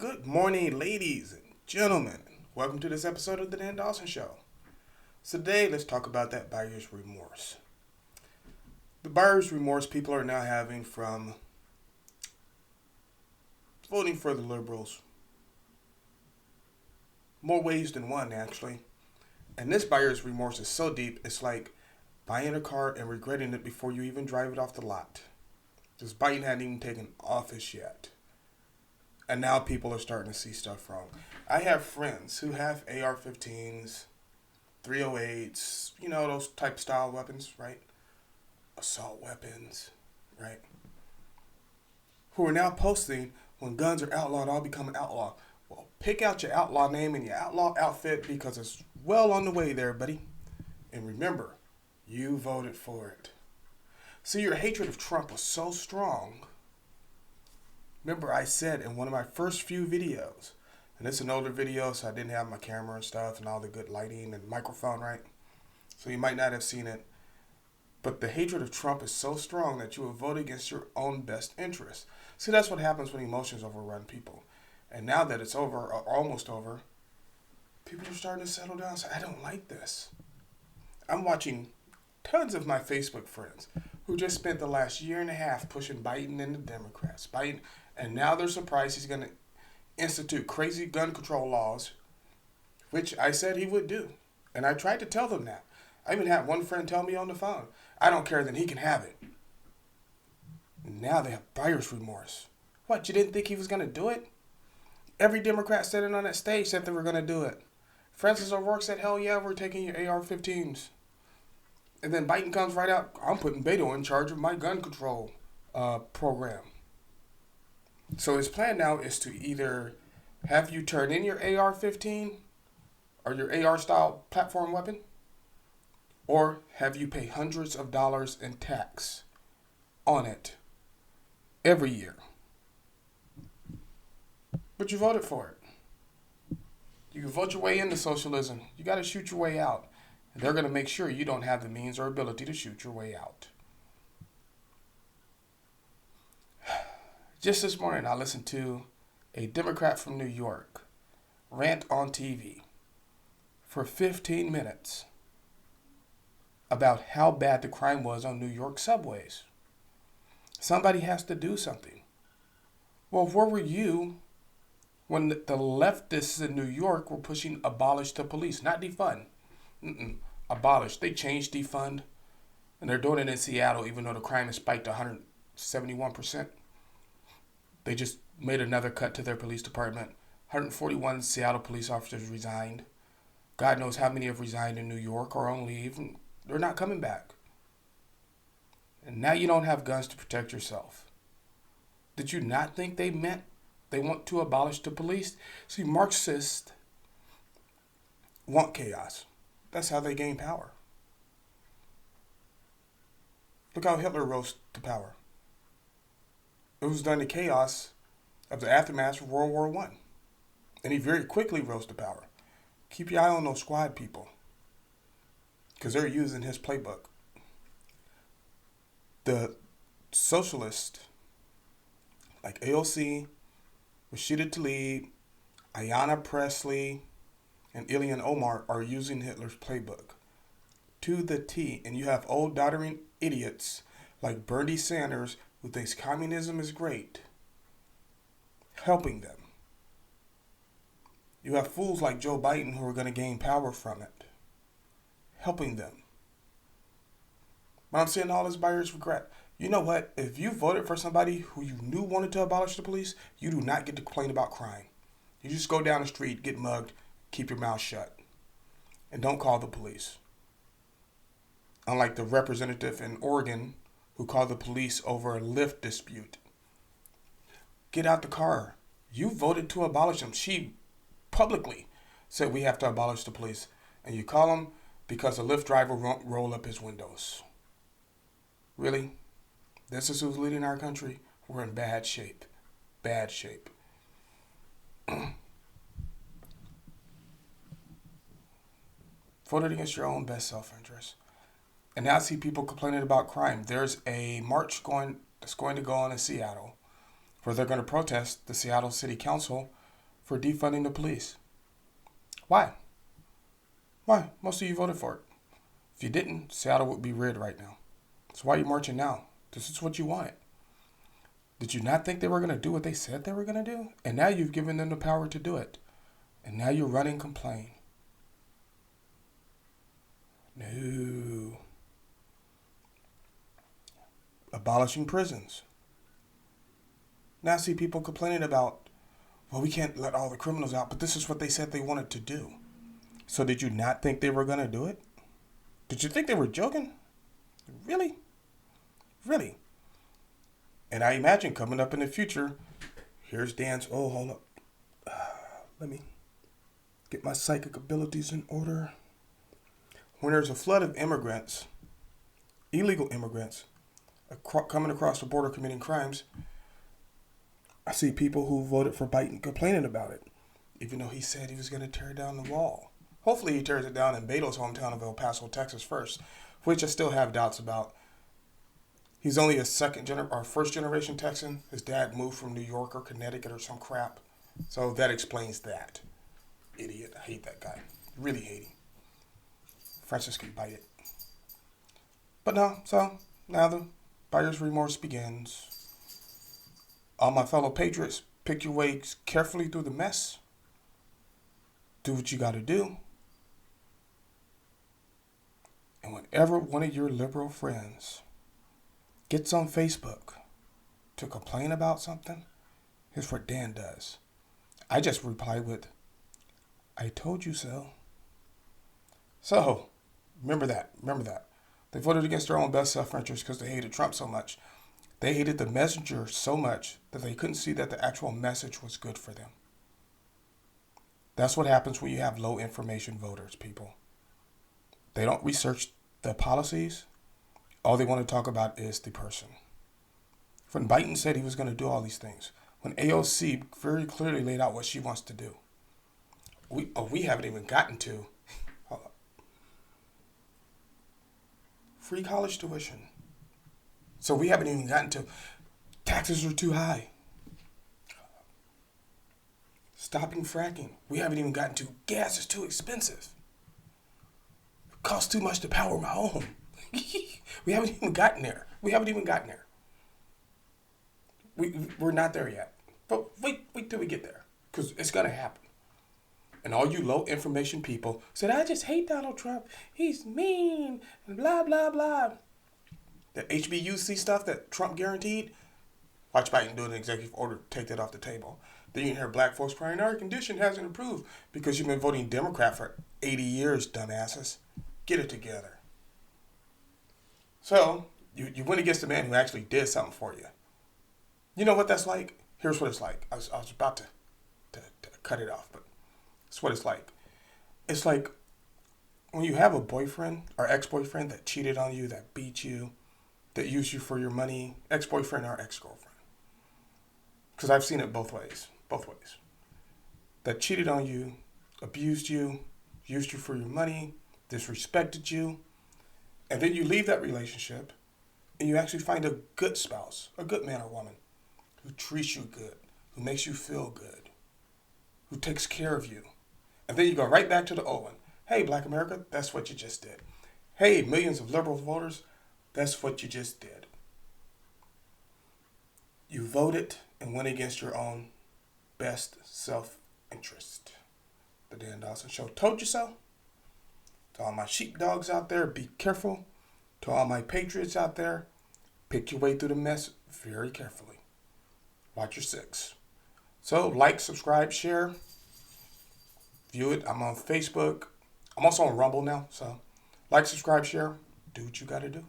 Good morning, ladies and gentlemen. Welcome to this episode of The Dan Dawson Show. So today, let's talk about that buyer's remorse. The buyer's remorse people are now having from voting for the liberals. More ways than one, actually. And this buyer's remorse is so deep, it's like buying a car and regretting it before you even drive it off the lot. Because Biden hadn't even taken office yet. And now people are starting to see stuff wrong. I have friends who have AR-15s, 308s, those type style weapons, right? Assault weapons, right? Who are now posting when guns are outlawed, I'll become an outlaw. Well, pick out your outlaw name and your outlaw outfit because it's well on the way there, buddy. And remember, you voted for it. See, your hatred of Trump was so strong. Remember, I said in one of my first few videos, and it's an older video, so I didn't have my camera and stuff and all the good lighting and microphone, right? So you might not have seen it. But the hatred of Trump is so strong that you will vote against your own best interests. See, that's what happens when emotions overrun people. And now that it's over, or almost over, people are starting to settle down and say, I don't like this. I'm watching tons of my Facebook friends who just spent the last year and a half pushing Biden and the Democrats. And now they're surprised he's going to institute crazy gun control laws, which I said he would do. And I tried to tell them that. I even had one friend tell me on the phone, I don't care, then he can have it. And now they have buyer's remorse. What, you didn't think he was going to do it? Every Democrat standing on that stage said they were going to do it. Francis O'Rourke said, hell yeah, we're taking your AR-15s. And then Biden comes right out, I'm putting Beto in charge of my gun control program. So his plan now is to either have you turn in your AR-15 or your AR-style platform weapon, or have you pay hundreds of dollars in tax on it every year. But you voted for it. You can vote your way into socialism. You got to shoot your way out. And they're going to make sure you don't have the means or ability to shoot your way out. Just this morning, I listened to a Democrat from New York rant on TV for 15 minutes about how bad the crime was on New York subways. Somebody has to do something. Well, where were you when the leftists in New York were pushing abolish the police, not defund? Abolish. They changed defund, and they're doing it in Seattle, even though the crime has spiked 171%. They just made another cut to their police department. 141 Seattle police officers resigned. God knows how many have resigned in New York or on leave, and they're not coming back. And now you don't have guns to protect yourself. Did you not think they meant they want to abolish the police? See, Marxists want chaos. That's how they gain power. Look how Hitler rose to power. It was during the chaos of the aftermath of World War I. And he very quickly rose to power. Keep your eye on those squad people, because they're using his playbook. The socialists, like AOC, Rashida Tlaib, Ayanna Pressley, and Ilhan Omar are using Hitler's playbook to the T. And you have old doddering idiots like Bernie Sanders, who thinks communism is great, helping them. You have fools like Joe Biden who are going to gain power from it, helping them. But I'm saying all this buyer's regret. You know what? If you voted for somebody who you knew wanted to abolish the police, you do not get to complain about crime. You just go down the street, get mugged, keep your mouth shut, and don't call the police. Unlike the representative in Oregon who called the police over a Lyft dispute. Get out the car. You voted to abolish them. She publicly said we have to abolish the police. And you call them because a Lyft driver won't roll up his windows. Really? This is who's leading our country? We're in bad shape. Bad shape. Voted against your own best self-interest. And now I see people complaining about crime. There's a march that's going to go on in Seattle where they're going to protest the Seattle City Council for defunding the police. Why? Why? Most of you voted for it. If you didn't, Seattle would be red right now. That's why you're marching now. This is what you wanted. Did you not think they were going to do what they said they were going to do? And now you've given them the power to do it. And now you run and complain. No. Abolishing prisons. Now I see people complaining about, well, we can't let all the criminals out, but this is what they said they wanted to do. So did you not think they were going to do it? Did you think they were joking? Really? Really? And I imagine coming up in the future, here's Dan's, oh, hold up. Let me get my psychic abilities in order. When there's a flood of immigrants, illegal immigrants, coming across the border committing crimes, I see people who voted for Biden complaining about it, even though he said he was going to tear down the wall. Hopefully he tears it down in Beto's hometown of El Paso, Texas first, which I still have doubts about. He's only a first generation Texan. His dad moved from New York or Connecticut or some crap. So that explains that. Idiot. I hate that guy. Really hate him. Francis can bite it. But no, so now the buyer's remorse begins. All my fellow patriots, pick your way carefully through the mess. Do what you got to do. And whenever one of your liberal friends gets on Facebook to complain about something, here's what Dan does. I just reply with, I told you so. So, remember that. They voted against their own best self-interest because they hated Trump so much. They hated the messenger so much that they couldn't see that the actual message was good for them. That's what happens when you have low information voters, people. They don't research the policies. All they want to talk about is the person. When Biden said he was going to do all these things, when AOC very clearly laid out what she wants to do, we haven't even gotten to free college tuition. So we haven't even gotten to taxes are too high. Stopping fracking. We haven't even gotten to gas is too expensive. It costs too much to power my home. We haven't even gotten there. We're not there yet. But wait till we get there. Because it's going to happen. And all you low information people said, I just hate Donald Trump. He's mean and blah, blah, blah. The HBUC stuff that Trump guaranteed, watch Biden do an executive order to take that off the table. Then you can hear black folks crying, our condition hasn't improved because you've been voting Democrat for 80 years, dumbasses. Get it together. So, you went against a man who actually did something for you. You know what that's like? Here's what it's like. I was about to cut it off, but it's what it's like. It's like when you have a boyfriend or ex-boyfriend that cheated on you, that beat you, that used you for your money, ex-boyfriend or ex-girlfriend. Because I've seen it both ways. That cheated on you, abused you, used you for your money, disrespected you, and then you leave that relationship and you actually find a good spouse, a good man or woman who treats you good, who makes you feel good, who takes care of you. And then you go right back to the old one. Hey, Black America, that's what you just did. Hey, millions of liberal voters, that's what you just did. You voted and went against your own best self-interest. The Dan Dawson Show told you so. To all my sheepdogs out there, be careful. To all my patriots out there, pick your way through the mess very carefully. Watch your six. So, like, subscribe, share. View it. I'm on Facebook. I'm also on Rumble now. So, like, subscribe, share. Do what you got to do.